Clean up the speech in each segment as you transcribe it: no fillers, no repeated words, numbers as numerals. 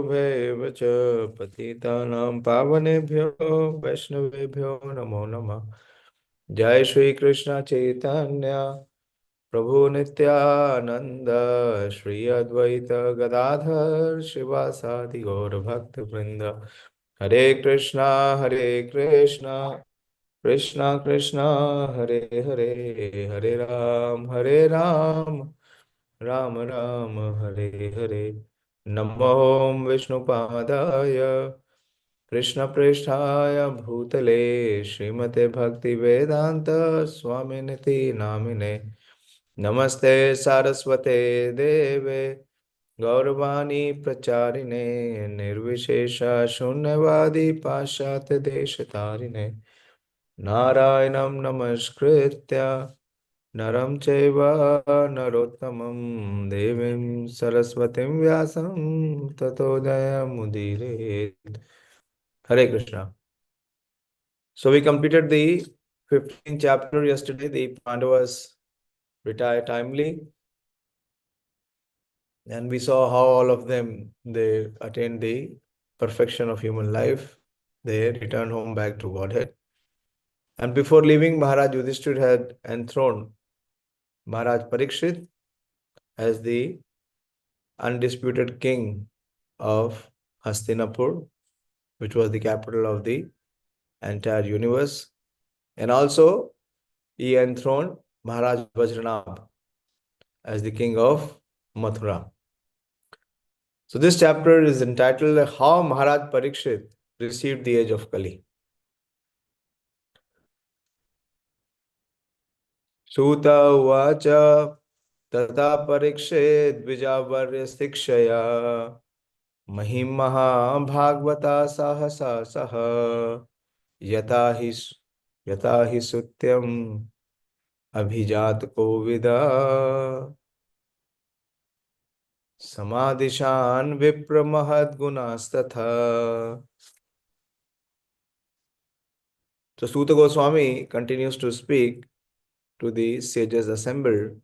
भैव च पतितानां पावनेभ्यो वैष्णवेभ्यो नमो नमः। जय श्री कृष्ण चैतन्य प्रभु नित्यानंद श्री अद्वैत गदाधर शिवासादि गौर भक्त वृंद। हरे कृष्णा कृष्णा कृष्णा हरे हरे, हरे राम राम राम हरे हरे। नमो विष्णुपादाय कृष्णप्रेष्ठाय भूतले श्रीमते भक्ति वेदांत स्वामिनिति नामिने। नमस्ते सारस्वते देवे गौरवाणी प्रचारिणे निर्विशेष शून्यवादी पाश्चात्य देशतारिणे। नारायणं नमस्कृत्य नरं चैव नरोत्तमं देवीं सरस्वतीं व्यासं ततो जयमुदीरयेत्। Hare Krishna. So we completed the 15th chapter yesterday. The Pandavas retired timely, and we saw how all of them they attained the perfection of human life. They returned home back to Godhead. And before leaving, Maharaj Yudhishthir had enthroned Maharaj Parikshit as the undisputed king of Hastinapur, which was the capital of the entire universe. And also, he enthroned Maharaj Vajranabh as the king of Mathura. So, this chapter is entitled How Maharaj Parikshit Received the Age of Kali. Suta Uvacha Tata Parikshit Vijavarya Sikshaya Mahimaha Bhagavata Sahasa Saha Yata hi Sutyam Abhijat Kovida Samadhishan Vipra Mahad Gunastatha. So Suta Goswami continues to speak to the sages assembled.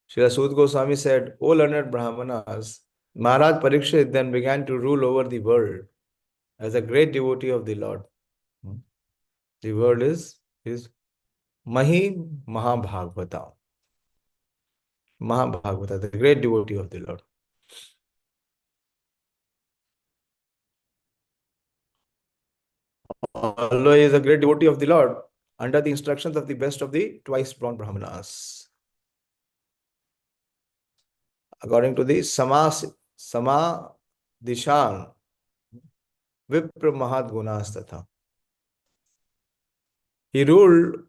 Srila Suta Goswami said, O learned Brahmanas, Maharaj Parikshit then began to rule over the world as a great devotee of the Lord. The word is Mahi Mahabhagavata. Mahabhagavata, the great devotee of the Lord. Although he is a great devotee of the Lord, under the instructions of the best of the twice born Brahmanas. According to the Sama Dishan Vipra Mahad Gunas Tatha. He ruled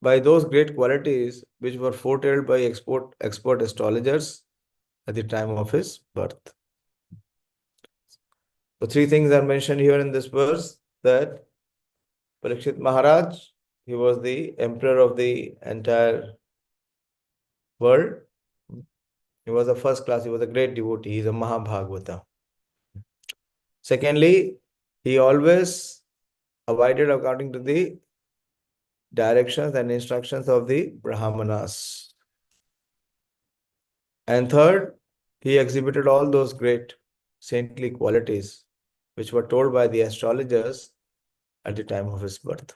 by those great qualities which were foretold by expert astrologers at the time of his birth. So three things are mentioned here in this verse, that Parikshit Maharaj, he was the emperor of the entire world. He was a first class, he was a great devotee, he is a Mahabhagavata. Secondly, he always abided according to the directions and instructions of the Brahmanas. And third, he exhibited all those great saintly qualities which were told by the astrologers at the time of his birth.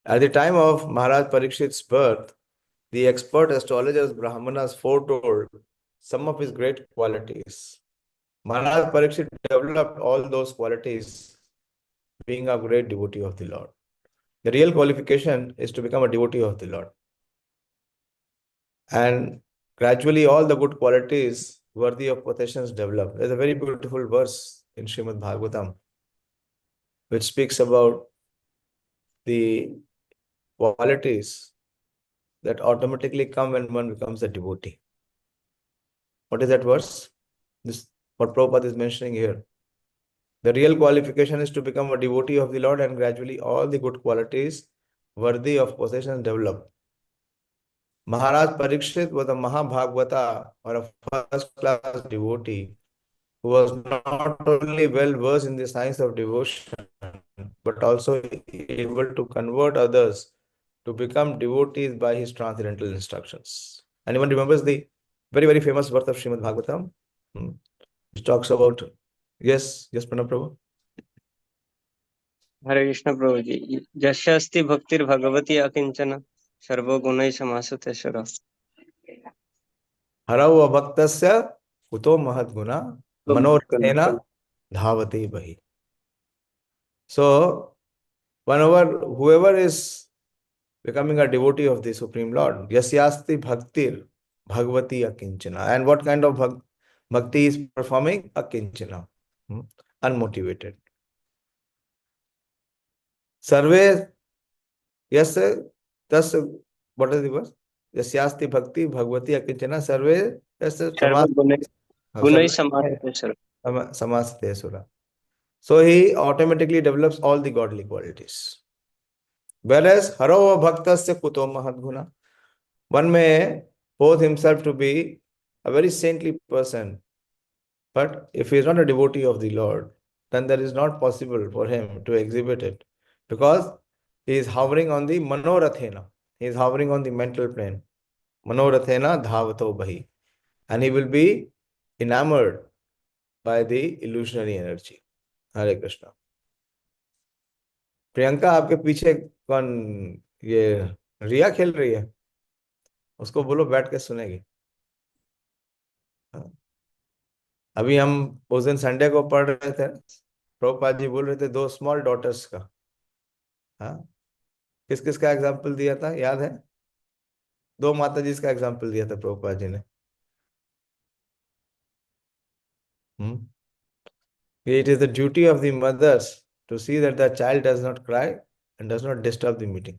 At the time of Maharaj Parikshit's birth, the expert astrologers Brahmanas foretold some of his great qualities. Maharaj Parikshit developed all those qualities being a great devotee of the Lord. The real qualification is to become a devotee of the Lord. And gradually all the good qualities worthy of possessions develop. There's a very beautiful verse in Srimad Bhagavatam which speaks about the qualities that automatically come when one becomes a devotee. What is that verse? This what Prabhupada is mentioning here. The real qualification is to become a devotee of the Lord, and gradually all the good qualities worthy of possession develop. Maharaj Parikshit was a Mahabhagavata, or a first class devotee, who was not only well versed in the science of devotion, but also able to convert others to become devotees by his transcendental instructions. Anyone remembers the very, very famous verse of Srimad Bhagavatam? which talks about, yes, Pranav Prabhu. हरे कृष्ण प्रभु जी। यस्यास्ति भक्तिर्भगवती अकिंचन सर्वगुणैः समाश्रितेश्वर। हरौ अभक्तस्य कुतो महद्गुणा मनोरथेन धावते बहि. So, whoever is becoming a devotee of the Supreme Lord, yasyasti bhaktir bhagavati akinchana. And what kind of bhakti is performing? Akinchana, unmotivated. Sarve, yes, thus, what is the verse? Yasyasti bhakti bhagavati akinchana sarve, yes, सर्वगुणैः समाश्रितेश्वर। samasate sura. So he automatically develops all the godly qualities. Whereas Harava Bhaktasya Kuto Mahadguna, one may pose himself to be a very saintly person, but if he is not a devotee of the Lord, then that is not possible for him to exhibit it, because he is hovering on the Manorathena, he is hovering on the mental plane. Manorathena Dhavato Bahi, and he will be enamored by the illusionary energy. Hare Krishna. Priyanka, आपके पीछे कौन ये रिया खेल रही है? उसको बोलो बैठ के सुनेगी. हाँ. अभी हम उस दिन संडे को पढ़ रहे थे, प्रभुपाद जी बोल रहे थे 2 स्मॉल डॉटर्स का. हाँ, किस किस का एग्जाम्पल दिया था, याद है? 2 माता जी का एग्जाम्पल दिया था प्रभुपाद जी ने. It is the duty of the mothers to see that the child does not cry and does not disturb the meeting.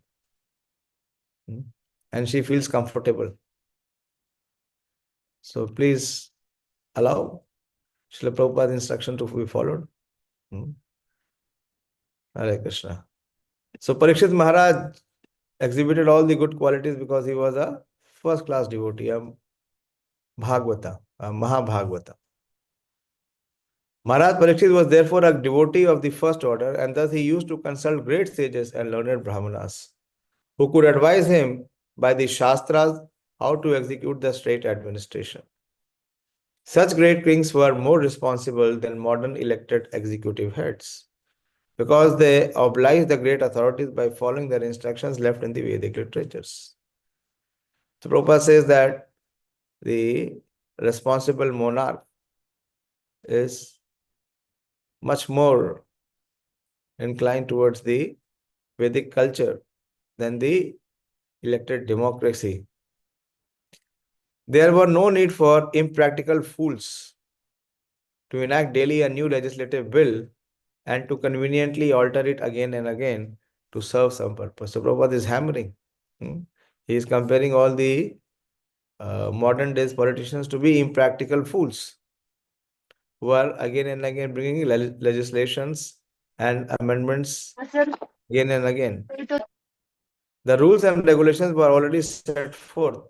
And she feels comfortable. So please allow Srila Prabhupada's instruction to be followed. Hare Krishna. So Parikshit Maharaj exhibited all the good qualities because he was a first-class devotee, a Bhagavata, a Mahabhagavata. Maharaj Parikshit was therefore a devotee of the first order, and thus he used to consult great sages and learned Brahmanas, who could advise him by the Shastras how to execute the state administration. Such great kings were more responsible than modern elected executive heads, because they oblige the great authorities by following their instructions left in the Vedic literatures. So Prabhupada says that the responsible monarch is much more inclined towards the Vedic culture than the elected democracy. There were no need for impractical fools to enact daily a new legislative bill and to conveniently alter it again and again to serve some purpose. So Prabhupada is hammering. He is comparing all the modern days politicians to be impractical fools who are again and again bringing legislations and amendments again and again. The rules and regulations were already set forth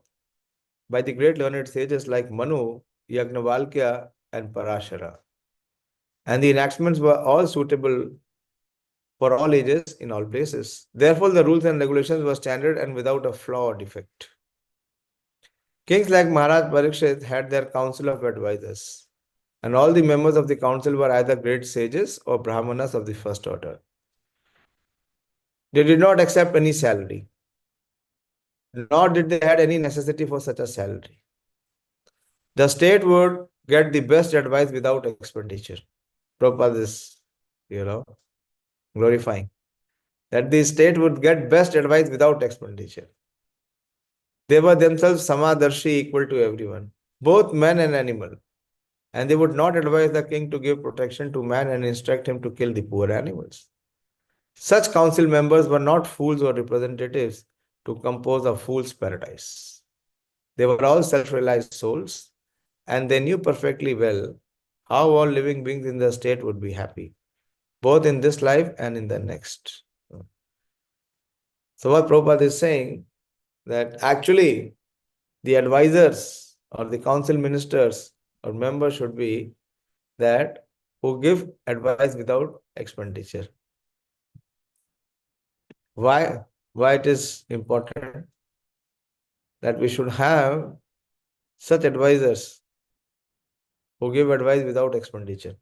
by the great learned sages like Manu, Yagnavalkya, and Parashara. And the enactments were all suitable for all ages in all places. Therefore, the rules and regulations were standard and without a flaw or defect. Kings like Maharaj Parikshit had their council of advisors, and all the members of the council were either great sages or Brahmanas of the first order. They did not accept any salary, nor did they had any necessity for such a salary. The state would get the best advice without expenditure. Prabhupada is, glorifying that the state would get best advice without expenditure. They were themselves Samadarshi, equal to everyone, both man and animal. And they would not advise the king to give protection to man and instruct him to kill the poor animals. Such council members were not fools or representatives to compose a fool's paradise. They were all self-realized souls, and they knew perfectly well how all living beings in the state would be happy, both in this life and in the next. So what Prabhupada is saying, that actually the advisors or the council ministers or members should be that who give advice without expenditure. Why? Why it is important that we should have such advisors who give advice without expenditure.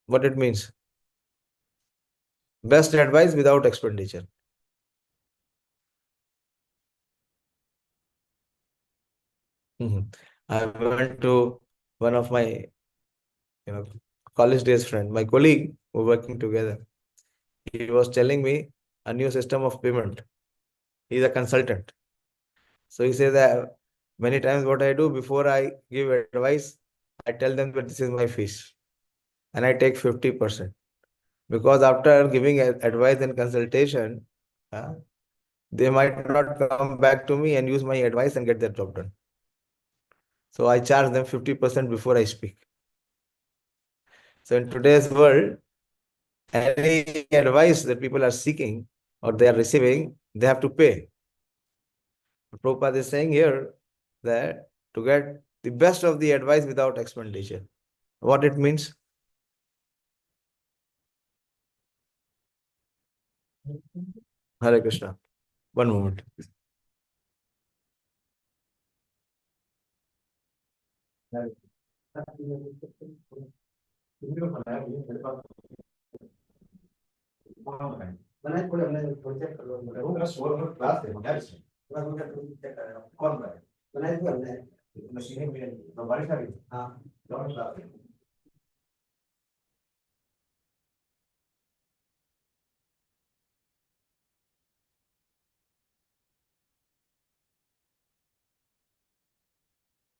What it means? Best advice without expenditure. I went to one of my, college days friend, my colleague, who were working together. He was telling me a new system of payment. He's a consultant. So he says that many times what I do before I give advice, I tell them that this is my fees and I take 50%. Because after giving advice and consultation, they might not come back to me and use my advice and get their job done. So I charge them 50% before I speak. So in today's world, any advice that people are seeking or they are receiving, they have to pay. Prabhupada is saying here that to get the best of the advice without expenditure. What it means? Hare Krishna. One moment.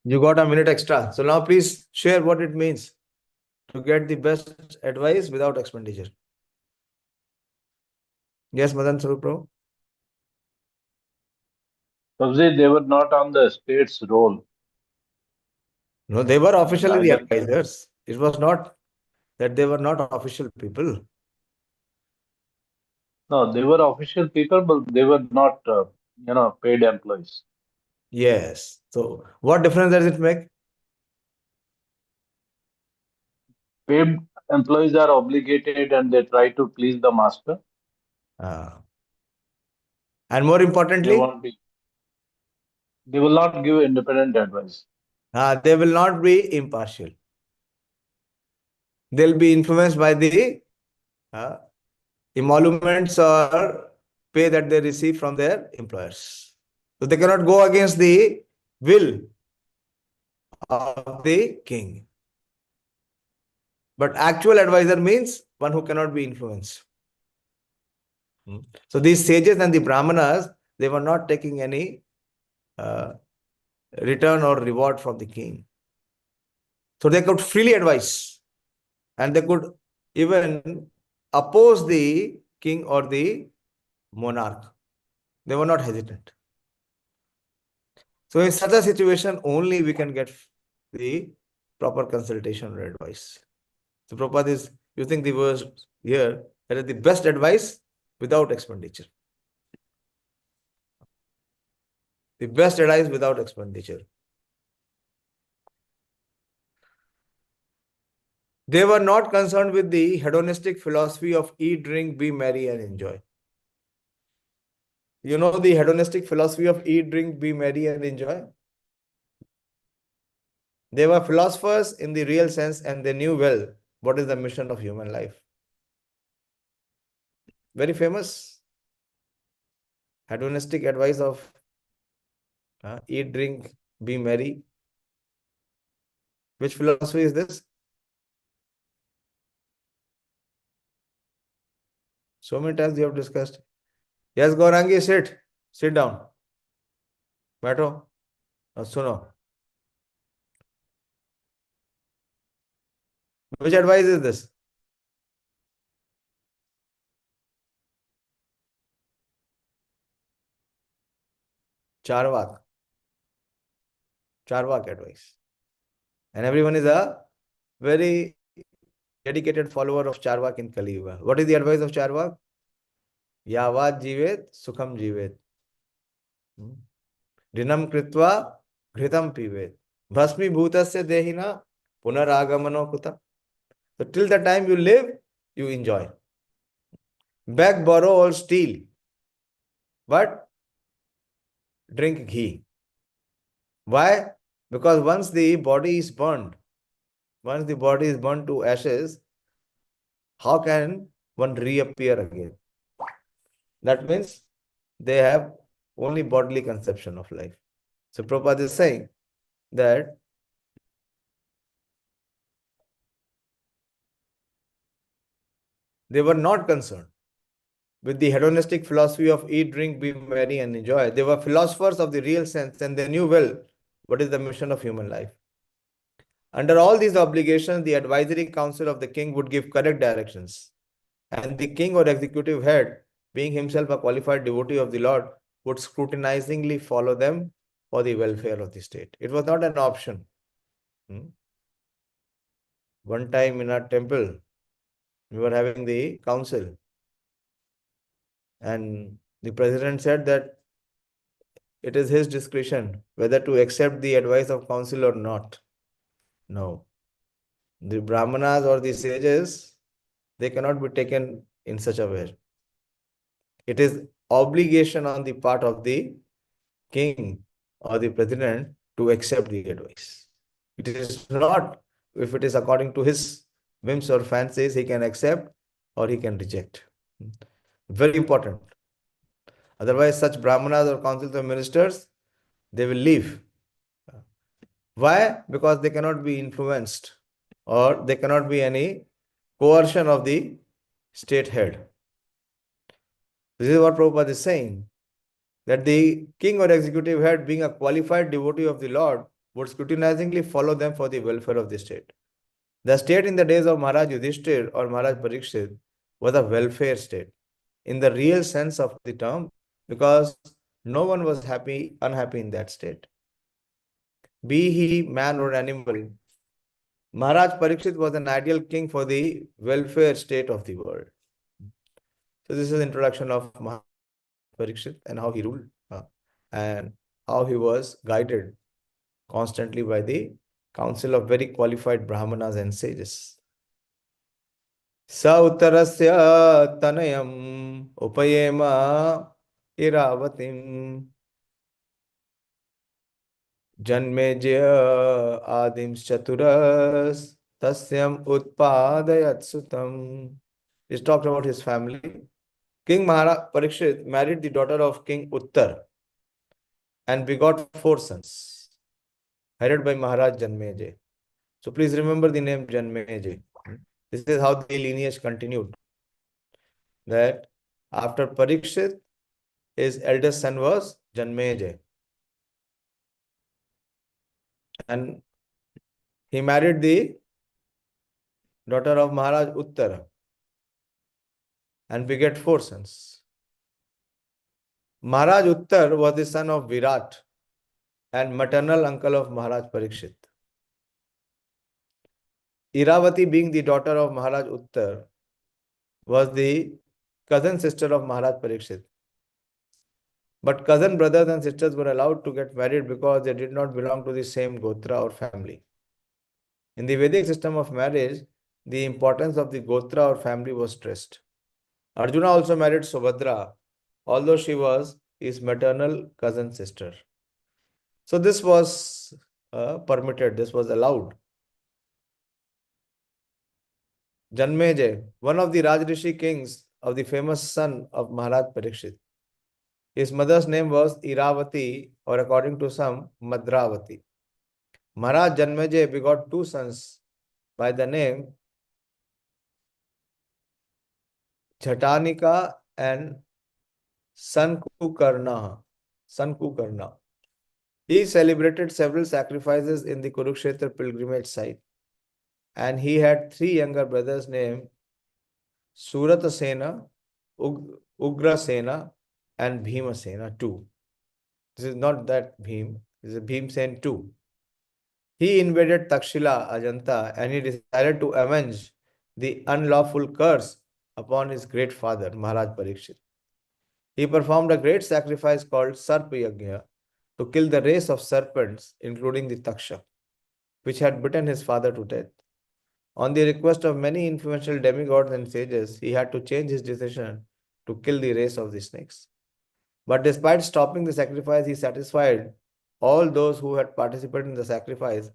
You got a minute extra. So now please share what it means to get the best advice without expenditure. Yes, Madan Sarup Prabhu? Probably they were not on the state's roll. No, they were officially the Neither- advisors. It was not that they were not official people. No, they were official people, but they were not, paid employees. Yes. So what difference does it make? Paid employees are obligated and they try to please the master. And more They importantly, won't be. They will not give independent advice. they will not be impartial. They'll be influenced by the emoluments or pay that they receive from their employers. So they cannot go against the will of the king. But actual advisor means one who cannot be influenced. So these sages and the brahmanas, they were not taking any return or reward from the king. So they could freely advise and they could even oppose the king or the monarch. They were not hesitant. So in such a situation, only we can get the proper consultation or advice. So Prabhupada is using the words here that is the best advice without expenditure. The best advice without expenditure. They were not concerned with the hedonistic philosophy of eat, drink, be merry, and enjoy. You know the hedonistic philosophy of eat, drink, be merry, and enjoy? They were philosophers in the real sense and they knew well what is the mission of human life. Very famous hedonistic advice of eat, drink, be merry. Which philosophy is this? So many times you have discussed. Yes, Gaurangi, sit. Sit down. बैठो और सुनो. Which advice is this? Charvak. Charvak advice. And everyone is a very dedicated follower of Charvak in Kali Yuga. What is the advice of Charvak? Yavat jivet, sukham jivet. Dinam kritva, घृतम pivet. Bhasmi bhutasya dehina, punaragamano kuta. So till the time you live, you enjoy. Beg, borrow, or steal. But drink ghee. Why? Because once the body is burned, Once the body is burnt to ashes, how can one reappear again? That means they have only bodily conception of life. So Prabhupada is saying that they were not concerned with the hedonistic philosophy of eat, drink, be merry, and enjoy. They were philosophers of the real sense, and they knew well what is the mission of human life. Under all these obligations, the advisory council of the king would give correct directions, and the king or executive head, being himself a qualified devotee of the Lord, would scrutinizingly follow them for the welfare of the state. It was not an option. One time in our temple, we were having the council, and the president said that it is his discretion whether to accept the advice of council or not. No. The Brahmanas or the sages, they cannot be taken in such a way. It is obligation on the part of the king or the president to accept the advice. It is not, if it is according to his whims or fancies, he can accept or he can reject. Very important. Otherwise, such Brahmanas or councils of ministers, they will leave. Why? Because they cannot be influenced, or there cannot be any coercion of the state head. This is what Prabhupada is saying, that the king or executive head, being a qualified devotee of the Lord, would scrutinizingly follow them for the welfare of the state. The state in the days of Maharaj Yudhishthir or Maharaj Parikshit was a welfare state in the real sense of the term, because no one was unhappy in that state. Be he man or animal, Maharaj Parikshit was an ideal king for the welfare state of the world. So this is the introduction of Maharaj Parikshit and how he ruled and how he was guided constantly by the council of very qualified Brahmanas and sages. Sa uttarasya tanayam upayema iravatim Janmejaya Adim Chaturas Tasyam Utpadayat Sutam. He's talked about his family. King Maharaj Parikshit married the daughter of King Uttar and begot 4 sons, headed by Maharaj Janmejaya. So please remember the name Janmejaya. This is how the lineage continued. That after Parikshit, his eldest son was Janmejaya. And he married the daughter of Maharaj Uttar and begat 4 sons. Maharaj Uttar was the son of Virat and maternal uncle of Maharaj Parikshit. Iravati, being the daughter of Maharaj Uttar, was the cousin sister of Maharaj Parikshit. But cousin brothers and sisters were allowed to get married because they did not belong to the same Gotra or family. In the Vedic system of marriage, the importance of the Gotra or family was stressed. Arjuna also married Subhadra, although she was his maternal cousin sister. So this was permitted, this was allowed. Janmejaya, one of the Rajrishi kings of the famous son of Maharaj Parikshit. His mother's name was Iravati, or according to some, Madravati. Maharaj Janmejaya begot 2 sons by the name Jhatanika and Sankukarna. He celebrated several sacrifices in the Kurukshetra pilgrimage site, and he had 3 younger brothers named Suratasena, Ugrasena, and Bhimasena too. This is not that Bhim, this is Bhimsen too. He invaded Takshila, Ajanta, and he decided to avenge the unlawful curse upon his great father, Maharaj Parikshit. He performed a great sacrifice called Sarpa Yajna to kill the race of serpents, including the Taksha, which had bitten his father to death. On the request of many influential demigods and sages, he had to change his decision to kill the race of the snakes. But despite stopping the sacrifice, he satisfied all those who had participated in the sacrifice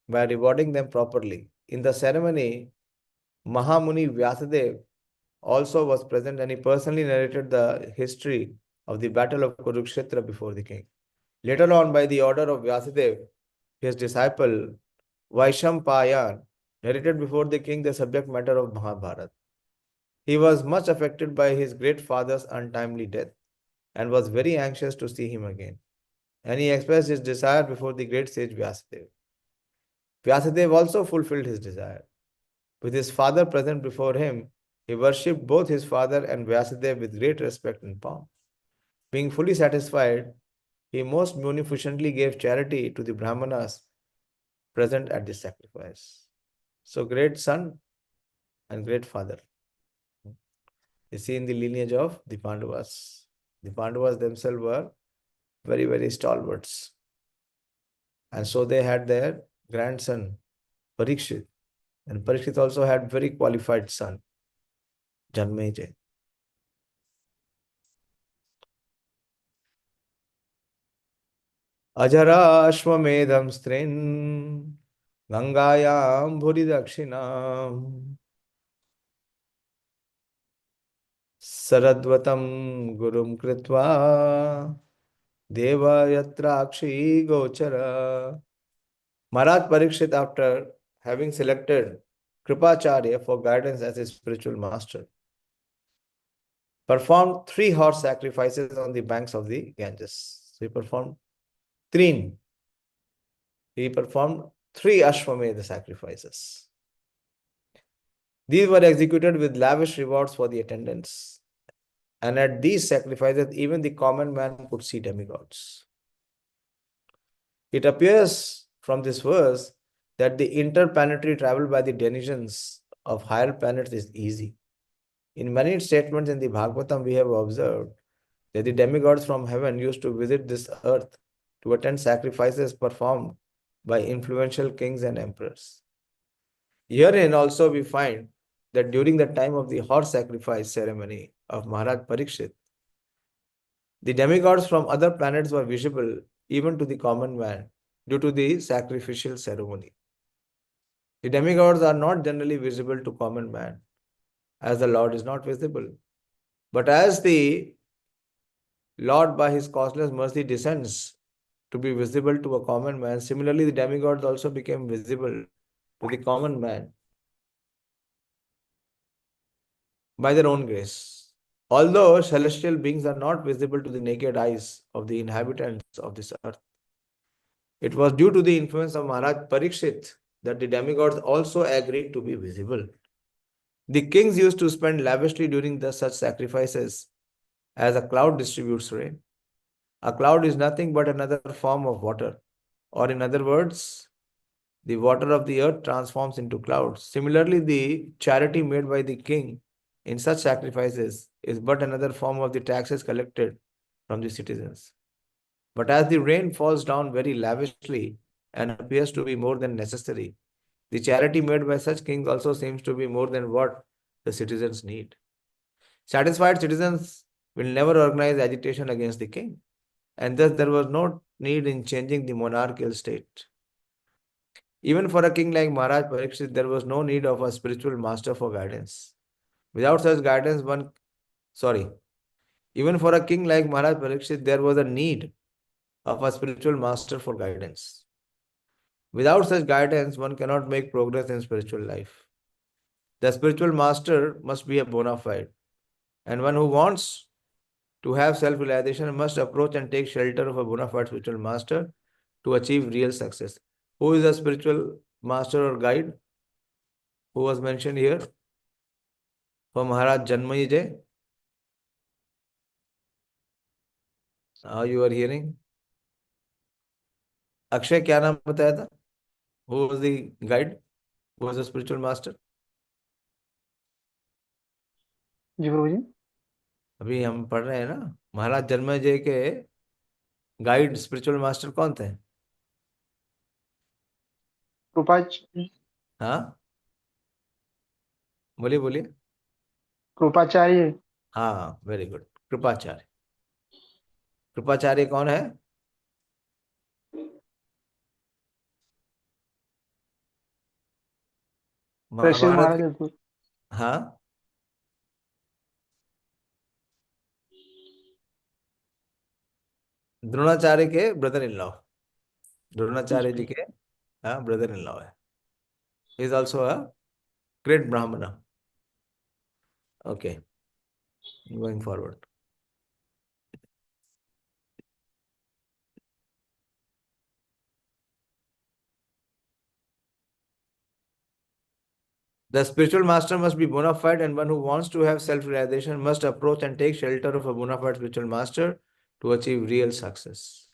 by rewarding them properly in the ceremony, Mahamuni Vyasadeva also was present, and he personally narrated the history of the battle of Kurukshetra before the king. Later on, by the order of Vyasadeva, his disciple Vaishampayan narrated before the king the subject matter of Mahabharata. He was much affected by his great father's untimely death and was very anxious to see him again. And he expressed his desire before the great sage Vyasadeva. Vyasadeva also fulfilled his desire. With his father present before him, he worshipped both his father and Vyasadeva with great respect and pomp. Being fully satisfied, he most munificently gave charity to the Brahmanas present at this sacrifice. So, great son and great father. You see in the lineage of the Pandavas. The Pandavas themselves were very, very stalwarts. And so they had their grandson, Parikshit. And Parikshit also had very qualified son, Janmejay. Ajarashvamedham strin Gangayam bhuri dakshinam Saradvatam gurum kritva Deva yatrakshi gochara. Maharaj Parikshit, after having selected Kripacharya for guidance as his spiritual master, performed 3 horse sacrifices on the banks of the Ganges. So he performed Trin. He performed 3 Ashwamedha sacrifices. These were executed with lavish rewards for the attendants. And at these sacrifices, even the common man could see demigods. It appears from this verse that the interplanetary travel by the denizens of higher planets is easy. In many statements in the Bhagavatam, we have observed that the demigods from heaven used to visit this earth to attend sacrifices performed by influential kings and emperors. Herein also we find that during the time of the horse sacrifice ceremony of Maharaj Parikshit, the demigods from other planets were visible even to the common man due to the sacrificial ceremony. The demigods are not generally visible to common man, as the Lord is not visible. But as the Lord by his causeless mercy descends to be visible to a common man, similarly the demigods also became visible to the common man by their own grace. Although celestial beings are not visible to the naked eyes of the inhabitants of this earth, it was due to the influence of Maharaj Parikshit that the demigods also agreed to be visible. The kings used to spend lavishly during such sacrifices as a cloud distributes rain. A cloud is nothing but another form of water, or in other words, the water of the earth transforms into clouds. Similarly, the charity made by the king in such sacrifices is but another form of the taxes collected from the citizens. But as the rain falls down very lavishly and appears to be more than necessary, the charity made by such kings also seems to be more than what the citizens need. Satisfied citizens will never organize agitation against the king, and thus there was no need in changing the monarchical state. Even for a king like Maharaj Parikshit, there was no need of a spiritual master for guidance. Without such guidance, even for a king like Maharaj Parikshit, there was a need of a spiritual master for guidance. Without such guidance, one cannot make progress in spiritual life. The spiritual master must be a bona fide, and one who wants to have self-realization must approach and take shelter of a bona fide spiritual master to achieve real success. Who is a spiritual master or guide who was mentioned here? For Maharaj Janmejay. How you are hearing? Akshay, क्या नाम बताया था? Who was the guide? Who was the spiritual master? जी प्रभु जी। अभी हम पढ़ रहे हैं ना, महाराज जन्मेजय के गाइड स्पिरिचुअल मास्टर कौन थे? कृपाचार्य। हाँ, बोलिए बोलिए। कृपाचार्य। हाँ, वेरी गुड। कृपाचार्य। कृपाचार्य कौन है? प्रेषित महाभारत महाराज अद्भुत। हाँ, द्रोणाचार्य के ब्रदर इन लॉ, द्रोणाचार्य जी के हाँ ब्रदर इन लॉ है. He is also a great Brahmana. Okay, going forward. The spiritual master must be bona fide, and one who wants to have self-realization must approach and take shelter of a bona fide spiritual master to achieve real success.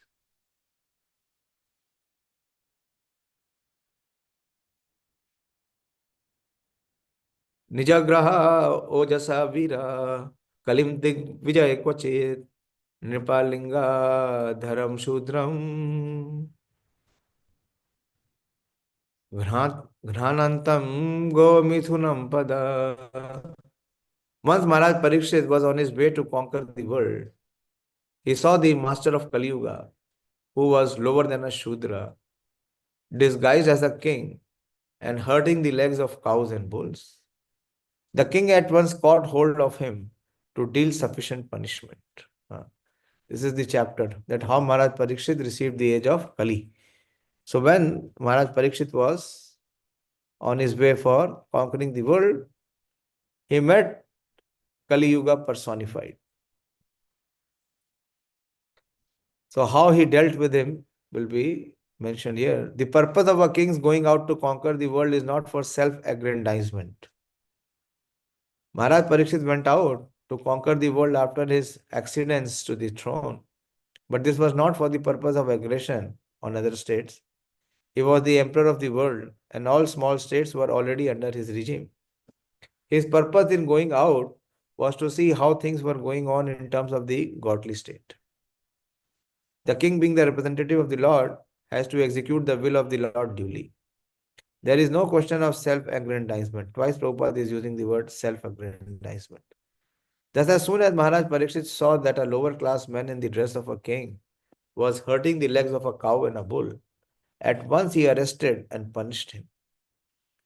Nijagraha ojasa vira kalim digvijay kvachit nripalinga dharam shudram घ्राणंतम गोमिथुनम pada. Once Maharaj Parikshit was on his way to conquer the world, he saw the master of Kali Yuga, who was lower than a Shudra, disguised as a king and hurting the legs of cows and bulls. The king at once caught hold of him to deal sufficient punishment. This is the chapter that how Maharaj Parikshit received the age of Kali. So when Maharaj Parikshit was on his way for conquering the world, he met Kali Yuga personified. So how he dealt with him will be mentioned here. The purpose of a king's going out to conquer the world is not for self-aggrandizement. Maharaj Parikshit went out to conquer the world after his accedence to the throne. But this was not for the purpose of aggression on other states. He was the emperor of the world, and all small states were already under his regime. His purpose in going out was to see how things were going on in terms of the godly state. The king, being the representative of the Lord, has to execute the will of the Lord duly. There is no question of self-aggrandizement. Twice Prabhupada is using the word self-aggrandizement. Thus, as soon as Maharaj Parikshit saw that a lower class man in the dress of a king was hurting the legs of a cow and a bull, at once he arrested and punished him.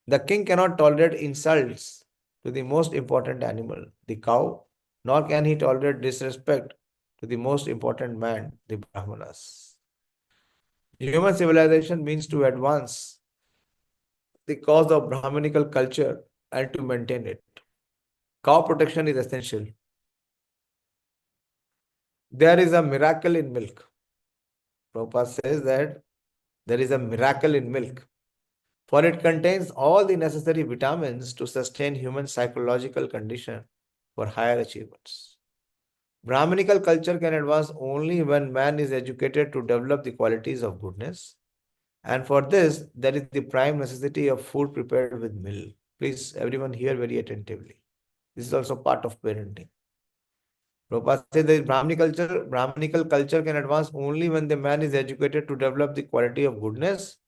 The king cannot tolerate insults to the most important animal, the cow, nor can he tolerate disrespect to the most important man, the Brahmanas. Human civilization means to advance the cause of Brahmanical culture and to maintain it. Cow protection is essential. There is a miracle in milk. Prabhupada says that there is a miracle in milk, for it contains all the necessary vitamins to sustain human psychological condition for higher achievements. Brahmanical culture can advance only when man is educated to develop the qualities of goodness. And for this, there is the prime necessity of food prepared with milk. Please, everyone hear very attentively. This is also part of parenting. Prabhupada says that Brahmanical culture can advance only when the man is educated to develop the quality of goodness.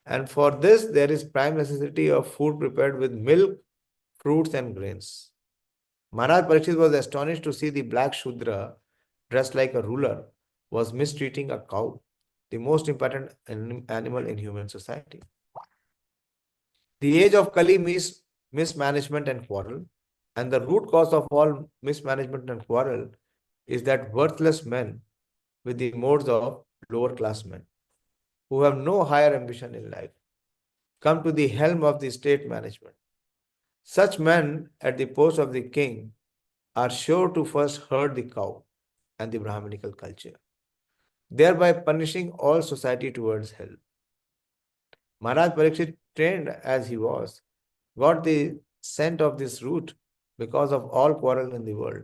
And for this, there is prime necessity of food prepared with milk, fruits and grains. Maharaj Parikshit was astonished to see the black Shudra, dressed like a ruler, was mistreating a cow, the most important animal in human society. The age of Kali means mismanagement and quarrel, and the root cause of all mismanagement and quarrel is that worthless men with the modes of lower class men, who have no higher ambition in life, come to the helm of the state management. Such men at the post of the king are sure to first hurt the cow and the Brahmanical culture, thereby punishing all society towards hell. Maharaj Parikshit, trained as he was, got the scent of this root because of all quarrel in the world.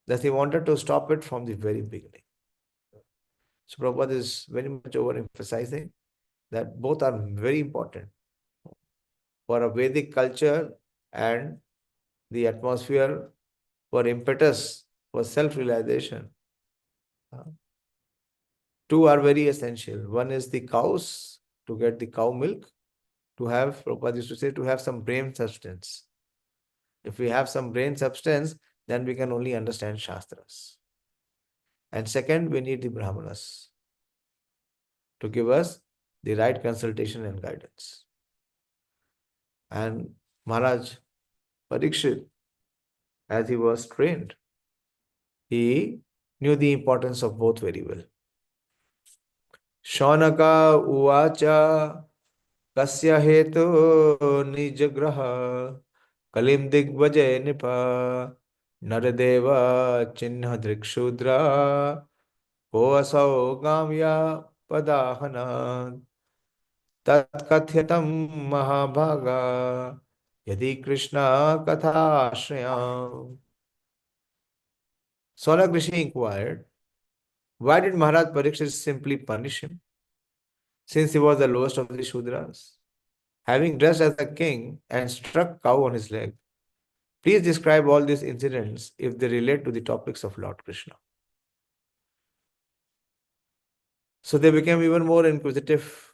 Thus he wanted to stop it from the very beginning. So Prabhupada is very much overemphasizing that both are very important for a Vedic culture and the atmosphere for impetus for self-realization. Two are very essential. One is the cows, to get the cow milk, to have, Prabhupada used to say, to have some brain substance. If we have some brain substance, then we can only understand Shastras. And second, we need the Brahmanas to give us the right consultation and guidance. And Maharaj Parikshit, as he was trained, he knew the importance of both very well. Shaunaka uvacha kasya hetu nijagraha kalim digvaje nipa naradeva chinna drikshudra ko asau gamya padahana tatkatyatam mahabhaga yadi Krishna kathashrayam. Sonak Rishi inquired, why did Maharaj Parikshit simply punish him, since he was the lowest of the Shudras, having dressed as a king and struck cow on his leg? Please describe all these incidents if they relate to the topics of Lord Krishna. So they became even more inquisitive.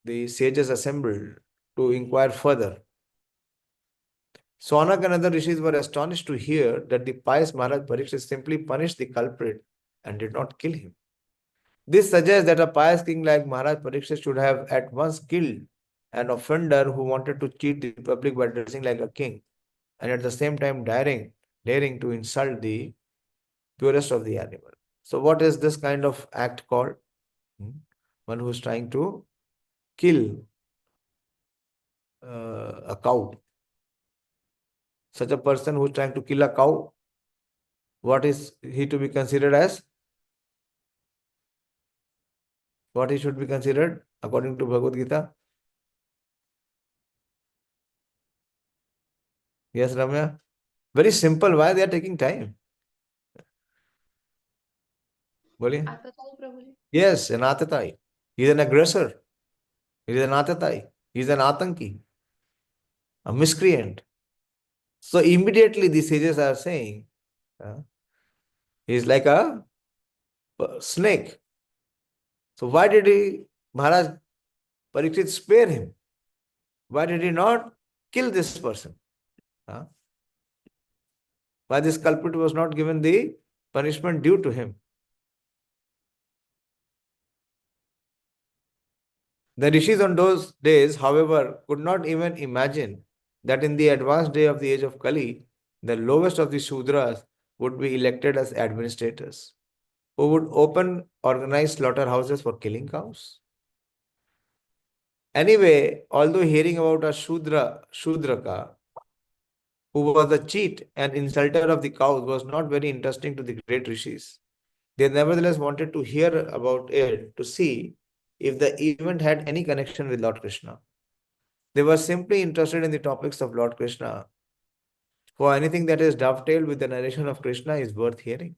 The sages assembled to inquire further. Sonak and other rishis were astonished to hear that the pious Maharaj Parikshit simply punished the culprit and did not kill him. This suggests that a pious king like Maharaj Parikshit should have at once killed an offender who wanted to cheat the public by dressing like a king, and at the same time daring to insult the purest of the animal. So what is this kind of act called? One who is trying to kill a cow. Such a person who is trying to kill a cow, what is he to be considered as? What he should be considered according to Bhagavad Gita? Yes, Ramya? Very simple. Why they are taking time? बोलिए. आतताई प्रभु जी. Yes, an Atatai. He is an aggressor. He is an Atatai. He is an Atanki, a miscreant. So immediately the sages are saying, he is like a snake. So why did Maharaj Parikshit spare him? Why did he not kill this person? Why this culprit was not given the punishment due to him? The rishis on those days, however, could not even imagine that in the advanced day of the age of Kali, the lowest of the Shudras would be elected as administrators, who would open organized slaughterhouses for killing cows. Anyway, although hearing about a Shudraka, who was a cheat and insulter of the cows, was not very interesting to the great rishis, they nevertheless wanted to hear about it to see if the event had any connection with Lord Krishna. They were simply interested in the topics of Lord Krishna. For anything that is dovetailed with the narration of Krishna is worth hearing.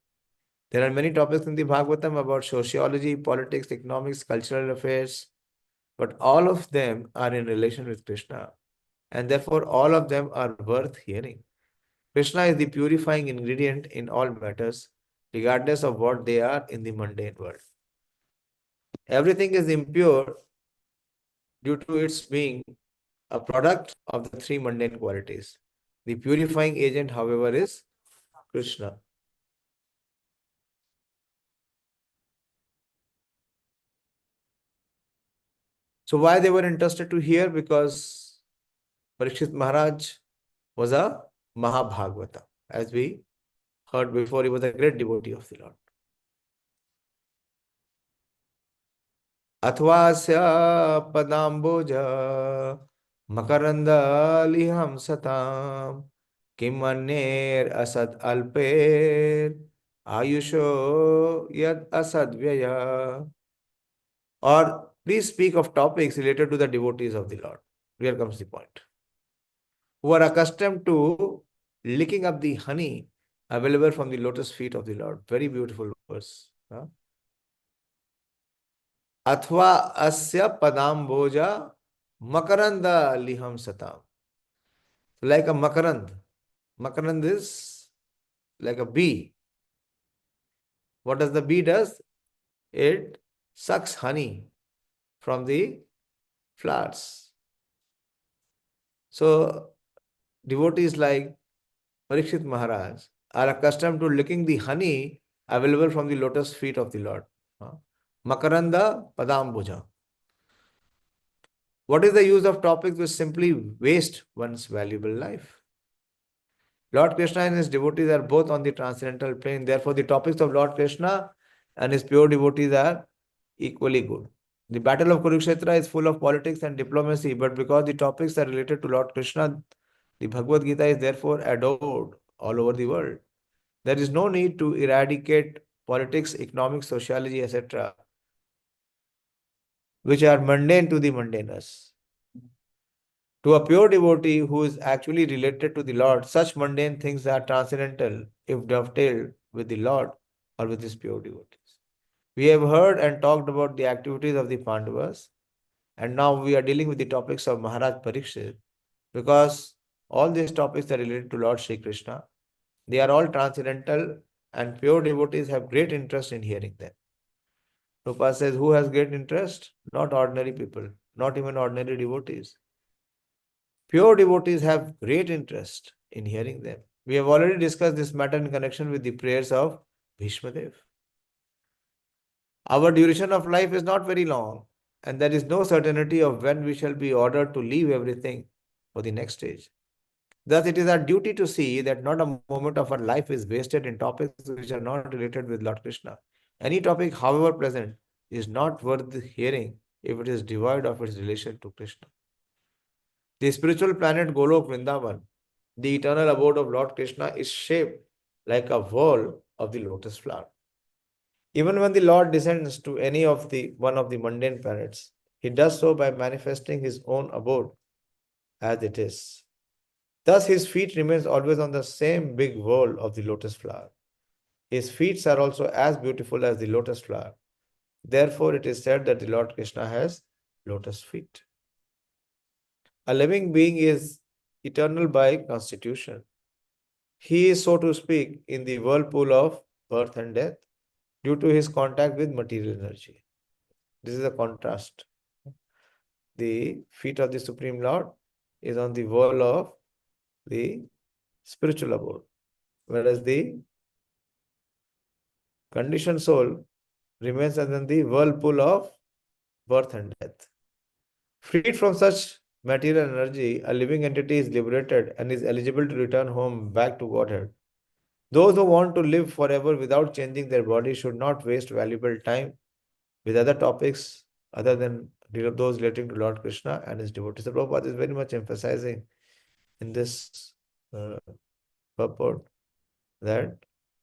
There are many topics in the Bhagavatam about sociology, politics, economics, cultural affairs, but all of them are in relation with Krishna, and therefore all of them are worth hearing. Krishna is the purifying ingredient in all matters, regardless of what they are in the mundane world. Everything is impure due to its being a product of the three mundane qualities. The purifying agent, however, is Krishna. So why they were interested to hear? Because Parikshit Maharaj was a Mahabhagavata. As we heard before, he was a great devotee of the Lord. Athvasya padamboja makaranda liham satam kim anner asad alper ayusho yad asad vyaya. Or please speak of topics related to the devotees of the Lord. Here comes the point. Who are accustomed to licking up the honey available from the lotus feet of the Lord. Very beautiful verse. Athva asya padamboja makaranda liham satam. Like a makarand. Makarand is like a bee. What does the bee does? It sucks honey from the flowers. So devotees like Parikshit Maharaj are accustomed to licking the honey available from the lotus feet of the Lord. Makaranda Padambuja. What is the use of topics which simply waste one's valuable life? Lord Krishna and his devotees are both on the transcendental plane. Therefore, the topics of Lord Krishna and his pure devotees are equally good. The battle of Kurukshetra is full of politics and diplomacy, but because the topics are related to Lord Krishna, the Bhagavad Gita is therefore adored all over the world. There is no need to eradicate politics, economics, sociology, etc., which are mundane to the mundaners. To a pure devotee who is actually related to the Lord, such mundane things are transcendental if dovetailed with the Lord or with his pure devotees. We have heard and talked about the activities of the Pandavas, and now we are dealing with the topics of Maharaj Parikshit, because all these topics are related to Lord Sri Krishna. They are all transcendental, and pure devotees have great interest in hearing them. Prabhupada says, who has great interest? Not ordinary people, not even ordinary devotees. Pure devotees have great interest in hearing them. We have already discussed this matter in connection with the prayers of Bhishma Dev. Our duration of life is not very long, and there is no certainty of when we shall be ordered to leave everything for the next stage. Thus, it is our duty to see that not a moment of our life is wasted in topics which are not related with Lord Krishna. Any topic, however pleasant, is not worth hearing if it is devoid of its relation to Krishna. The spiritual planet Golok Vrindavan, the eternal abode of Lord Krishna, is shaped like a whorl of the lotus flower. Even when the Lord descends to any of the one of the mundane planets, he does so by manifesting his own abode as it is. Thus, his feet remains always on the same big whorl of the lotus flower. His feet are also as beautiful as the lotus flower. Therefore, it is said that the Lord Krishna has lotus feet. A living being is eternal by constitution. He is, so to speak, in the whirlpool of birth and death due to his contact with material energy. This is a contrast. The feet of the Supreme Lord is on the whirl of the spiritual abode, whereas the conditioned soul remains in the whirlpool of birth and death. Freed from such material energy, a living entity is liberated and is eligible to return home back to Godhead. Those who want to live forever without changing their body should not waste valuable time with other topics other than those relating to Lord Krishna and his devotees. The Prabhupada is very much emphasizing in this purport that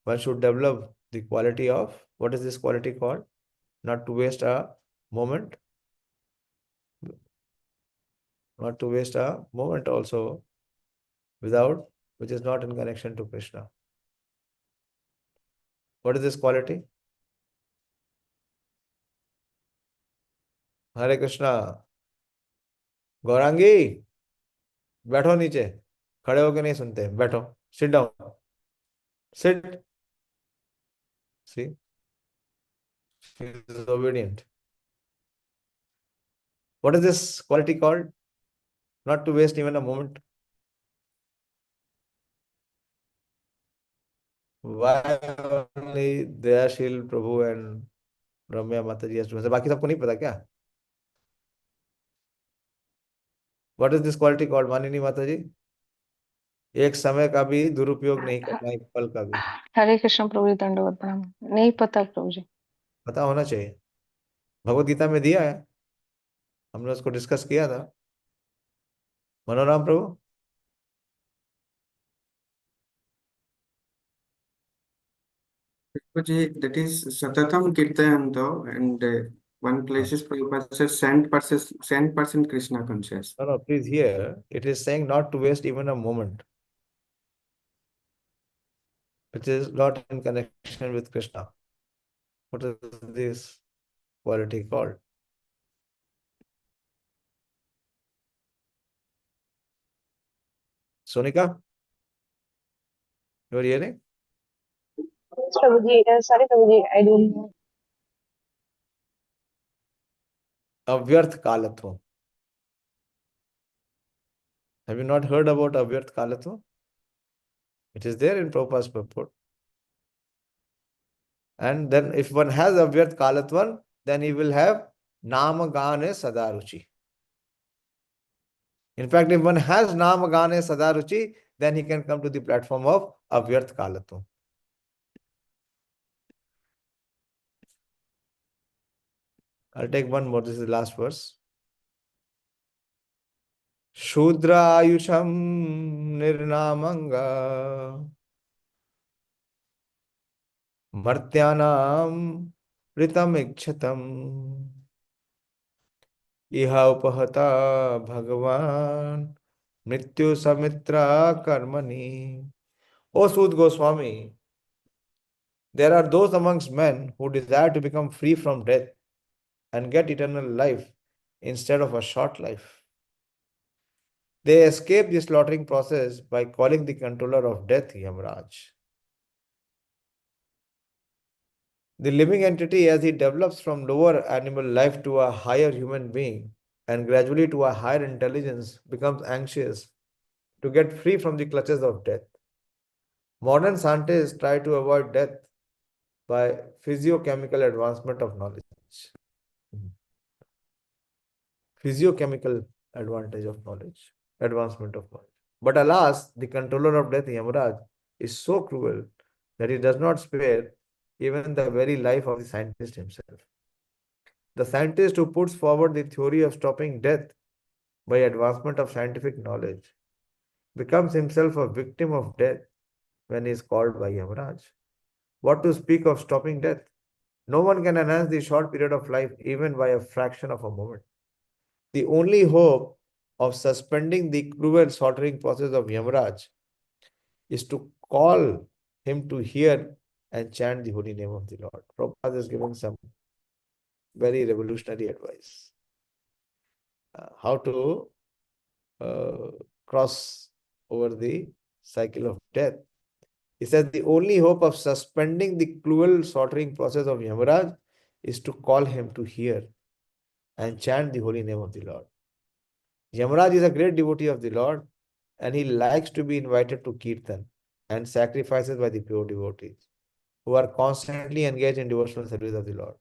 one should develop the quality of, what is this quality called? Not to waste a moment. Not to waste a moment also without, which is not in connection to Krishna. What is this quality? Hare Krishna. Gaurangi बैठो नीचे, खड़े होके नहीं सुनते, बैठो, sit down, sit. See, she is obedient. What is this quality called? Not to waste even a moment. Why only Dayashil Prabhu and Ramya Mataji has to answer? बाकी सबको नहीं पता क्या? What is this quality called, मानिनी माताजी? एक समय का भी दुरुपयोग नहीं करना, एक पल का भी. हरे कृष्ण प्रभु जी, दंडवत प्रणाम। नहीं पता प्रभु जी। पता होना चाहिए. भगवत गीता में दिया है, हमने उसको डिस्कस किया था. मनोराम प्रभु, that is Satatam Kirtayanto, and one place is Prabhupada says 100% Krishna conscious. no, please hear. It is saying not to waste even a moment, which is not in connection with Krishna. What is this quality called? Sonika, you are hearing? Prabhuji, sorry Prabhuji, I don't know. Avyarth Kalatva. Have you not heard about Avyarth Kalatva? It is there in Prabhupada's purport. And then if one has Avyarth Kalatvan, then he will have Nama Gane Sadaruchi. In fact, if one has Nama Gane Sadaruchi, then he can come to the platform of Avyarth Kalatu. I'll take one more. This is the last verse. Shudra Ayusham Nirnamanga Martyanam Ritam Ikshatam Iha Upahata Bhagavan Mrityu Samitra Karmani. O Sud Goswami, there are those amongst men who desire to become free from death and get eternal life instead of a short life. They escape the slaughtering process by calling the controller of death Yamraj. The living entity, as he develops from lower animal life to a higher human being and gradually to a higher intelligence, becomes anxious to get free from the clutches of death. Modern scientists try to avoid death by physiochemical advancement of knowledge. Physiochemical advantage of knowledge, advancement of knowledge. But alas, the controller of death, Yamaraj, is so cruel that he does not spare even the very life of the scientist himself. The scientist who puts forward the theory of stopping death by advancement of scientific knowledge becomes himself a victim of death when he is called by Yamaraj. What to speak of stopping death? No one can enhance the short period of life even by a fraction of a moment. The only hope of suspending the cruel slaughtering process of Yamaraj is to call him to hear and chant the holy name of the Lord. Prabhupada is giving some very revolutionary advice. How to cross over the cycle of death. He says the only hope of suspending the cruel slaughtering process of Yamaraj is to call him to hear and chant the holy name of the Lord. Yamaraj is a great devotee of the Lord and he likes to be invited to Kirtan and sacrifices by the pure devotees who are constantly engaged in devotional service of the Lord.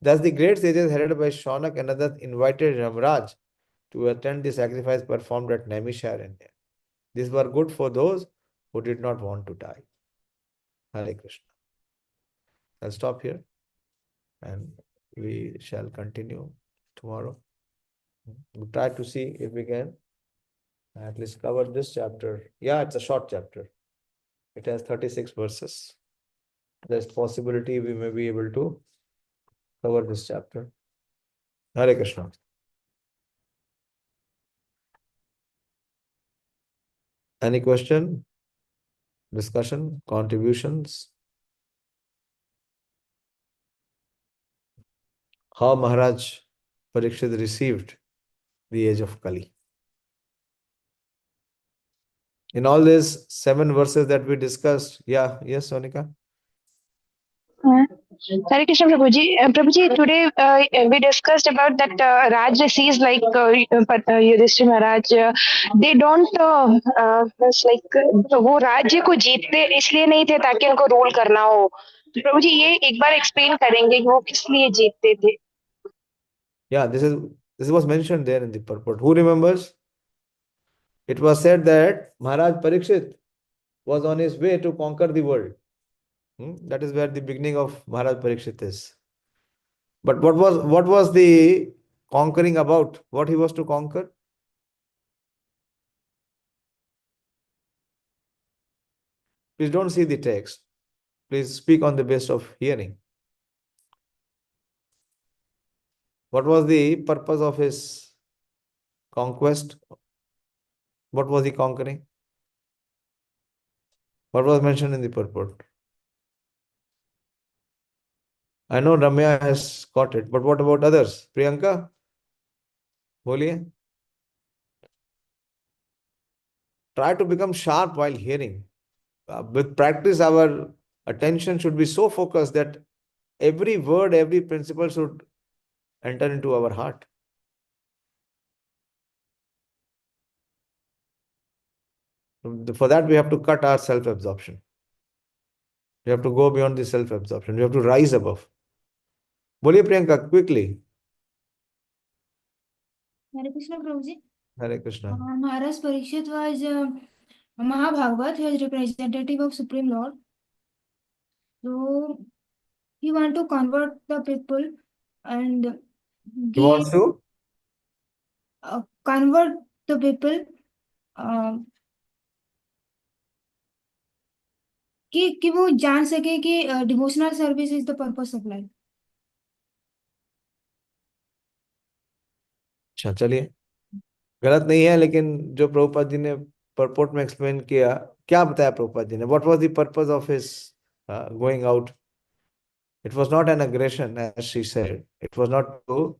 Thus the great sages headed by Shaunak and others invited Yamaraj to attend the sacrifice performed at Naimisharanya. These were good for those who did not want to die. Hare Krishna. I'll stop here and we shall continue tomorrow. We'll try to see if we can at least cover this chapter. Yeah, it's a short chapter. It has 36 verses. There's possibility we may be able to cover this chapter. Hare Krishna. Any question, discussion, contributions? How Maharaj Parikshit received the age of Kali. In all these 7 verses that we discussed, yes, Sonika? Hare Krishna Prabhuji. Prabhuji, today we discussed about that Rajrasis like Yudhishthira Maharaj. They don't it's like वो राज्य को जीतते इसलिए नहीं थे ताकि उनको rule करना हो. तो प्रभु जी ये एक बार एक्सप्लेन करेंगे कि वो किस लिए जीतते थे. Yeah, this was mentioned there in the purport. Who remembers? It was said that Maharaj Parikshit was on his way to conquer the world. That is where the beginning of Maharaj Parikshit is. But what was the conquering about? What he was to conquer? Please don't see the text. Please speak on the basis of hearing. What was the purpose of his conquest? What was he conquering? What was mentioned in the purport? I know Ramya has got it, but what about others? Priyanka? Boliye? Try to become sharp while hearing. With practice, our attention should be so focused that every word, every principle should enter into our heart. For that, we have to cut our self-absorption. We have to go beyond the self-absorption. We have to rise above. Boliye Priyanka, quickly. Hare Krishna Prabhuji. Hare Krishna. Maharaj Parikshit was Mahabhagavat. He was representative of Supreme Lord. So he want to convert the people and He give wants to? convert the people कि वो जान सके कि devotional service is the purpose of life. अच्छा चलिए, गलत नहीं है, लेकिन जो प्रभुपाद जी ने परपोर्ट में एक्सप्लेन किया, क्या बताया प्रभुपाद जी ने? What was the purpose of his going out? It was not an aggression, as she said. It was not to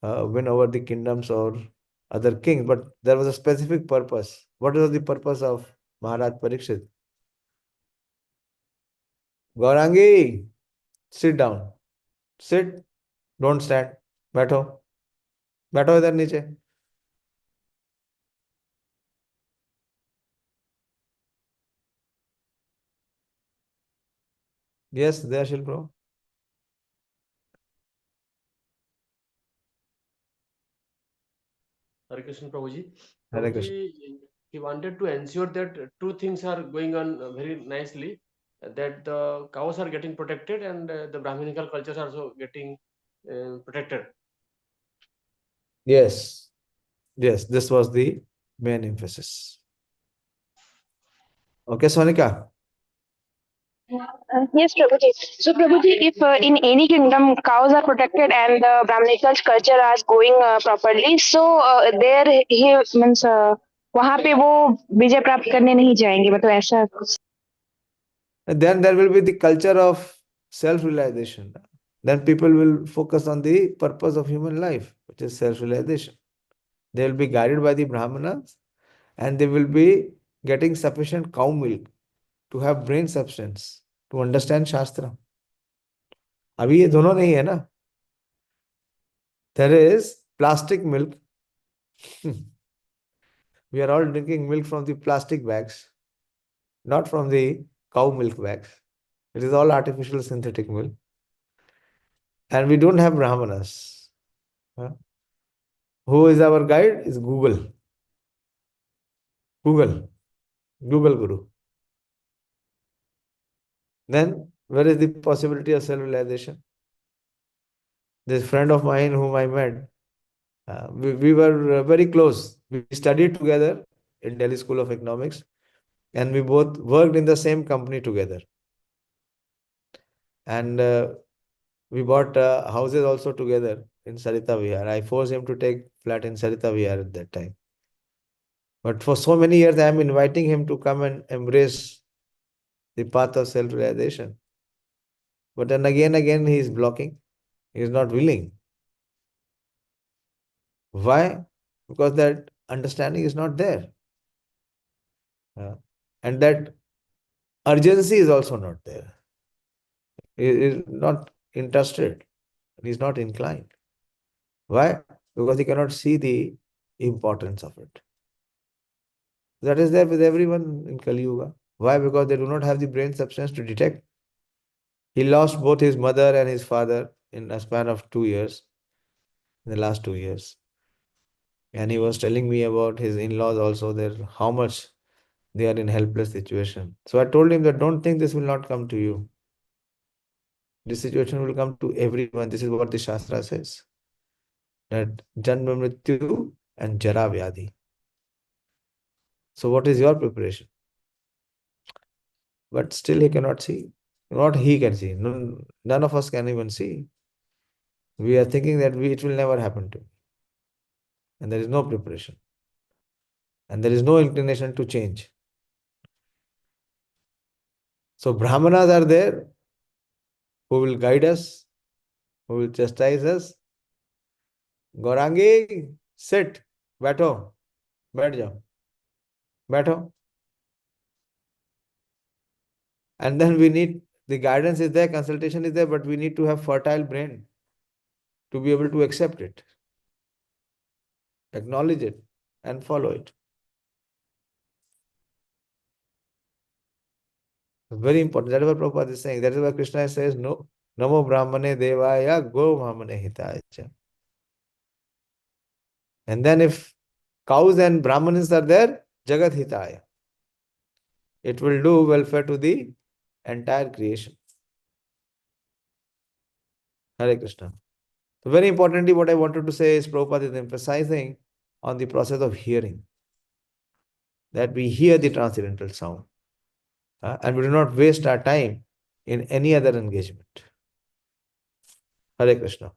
win over the kingdoms or other kings, but there was a specific purpose. What was the purpose of Maharaj Parikshit? Gaurangi, sit down. Sit, don't stand. बैठो, बैठो इधर नीचे. Yes, Dayashil bro. Hare Krishna Prabhuji. Hare Krishna. Prabhuji, he wanted to ensure that two things are going on very nicely, that the cows are getting protected and the Brahminical cultures are also getting protected. Yes, yes, this was the main emphasis. Okay, Sonika. Yes, Prabhuji. So, Prabhuji, if in any kingdom cows are protected and the Brahminical culture is going properly, so there he means वहाँ पे वो विजय प्राप्त करने नहीं जाएंगे, मतलब ऐसा कुछ. And then there will be the culture of self-realization. Then people will focus on the purpose of human life, which is self-realization. They will be guided by the Brahmanas and they will be getting sufficient cow milk to have brain substance, to understand Shastra. अभी ये दोनों नहीं है ना. There is plastic milk. We are all drinking milk from the plastic bags, not from the cow milk bags. It is all artificial synthetic milk. And we don't have Brahmanas. Who is our guide? Is Google. Google Guru. Then where is the possibility of self-realization? This friend of mine whom I met, we were very close. We studied together in Delhi School of Economics and we both worked in the same company together. And we bought houses also together in Sarita Vihar. I forced him to take flat in Sarita Vihar at that time. But for so many years, I am inviting him to come and embrace the path of self-realization. But then again, he is blocking. He is not willing. Why? Because that understanding is not there. And that urgency is also not there. He is not interested. He is not inclined. Why? Because he cannot see the importance of it. That is there with everyone in Kali Yuga. Why? Because they do not have the brain substance to detect. He lost both his mother and his father in a span of 2 years, in the last 2 years. And he was telling me about his in-laws also, there how much they are in helpless situation. So I told him that don't think this will not come to you. This situation will come to everyone. This is what the Shastra says. That Janma Mrityu and Jara Vyadhi. So what is your preparation? But still he cannot see. Not he can see. None of us can even see. We are thinking that it will never happen to me. And there is no preparation. And there is no inclination to change. So Brahmanas are there who will guide us, who will chastise us. Gaurangi, sit, बैठो, बैठ जाओ, बैठो. And then we need, the guidance is there, consultation is there, but we need to have fertile brain to be able to accept it, acknowledge it, and follow it. Very important. That is what Prabhupada is saying. That is why Krishna says, no, Namo Brahmane Devaya Go Brahmane Hitaya. And then if cows and Brahmanas are there, Jagat Hitaya. It will do welfare to the entire creation. Hare Krishna. So very importantly, what I wanted to say is Prabhupada is emphasizing on the process of hearing. That we hear the transcendental sound. And we do not waste our time in any other engagement. Hare Krishna.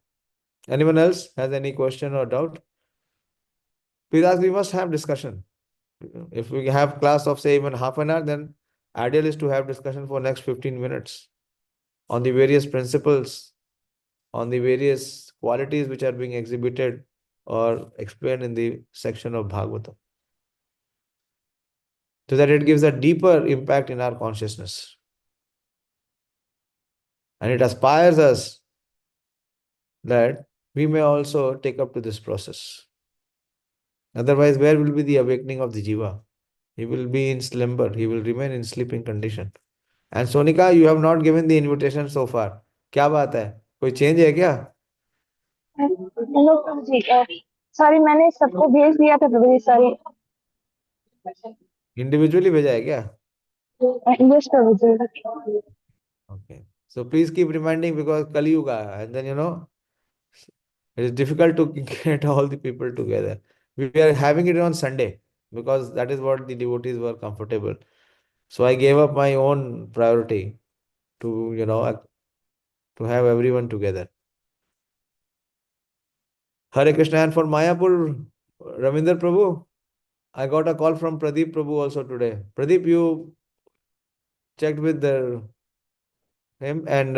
Anyone else has any question or doubt? Please ask, we must have discussion. If we have class of say even half an hour, then ideal is to have discussion for next 15 minutes on the various principles, on the various qualities which are being exhibited or explained in the section of Bhagavatam. So that it gives a deeper impact in our consciousness. And it aspires us that we may also take up to this process. Otherwise, where will be the awakening of the jiva? He will be in slumber. He will remain in sleeping condition. And Sonika, you have not given the invitation so far. क्या बात है? कोई change है क्या? Hello प्रभु जी, sorry मैंने सबको भेज दिया था प्रभु जी, सॉरी। Individually भेजा है क्या? Yes Prabhu ji. Okay. So please keep reminding because Kali Yuga, and then it is difficult to get all the people together. We are having it on Sunday because that is what the devotees were comfortable. So I gave up my own priority to, to have everyone together. Hare Krishna. And for Mayapur, Ravinder Prabhu, I got a call from Pradeep Prabhu also today. Pradeep, you checked with him, and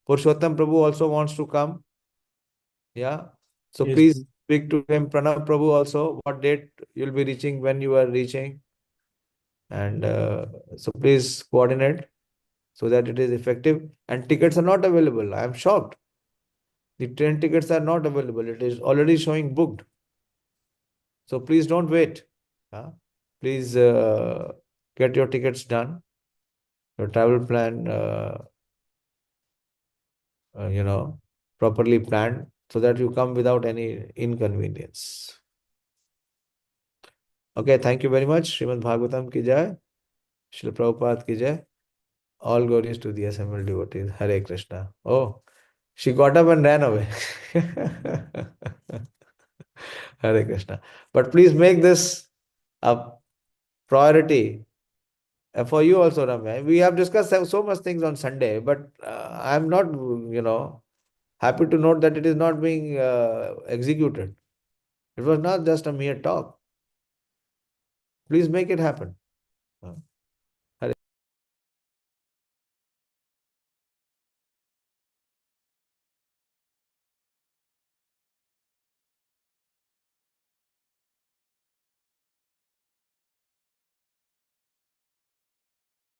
Purushottam Prabhu also wants to come. Yeah. So Yes. please speak to him. Pranav Prabhu also, what date you'll be reaching, when you are reaching. And so please coordinate so that it is effective. And tickets are not available. I am shocked. The train tickets are not available. It is already showing booked. So please don't wait. Please get your tickets done. Your travel plan, properly planned so that you come without any inconvenience. Okay, thank you very much. Srimad Bhagavatam ki jai. Srila Prabhupada ki jai. All glories to the assembled devotees. Hare Krishna. Oh, she got up and ran away. Hare Krishna. But please make this a priority for you also, Ramya. We have discussed so much things on Sunday, but I'm not, happy to note that it is not being executed. It was not just a mere talk. Please make it happen.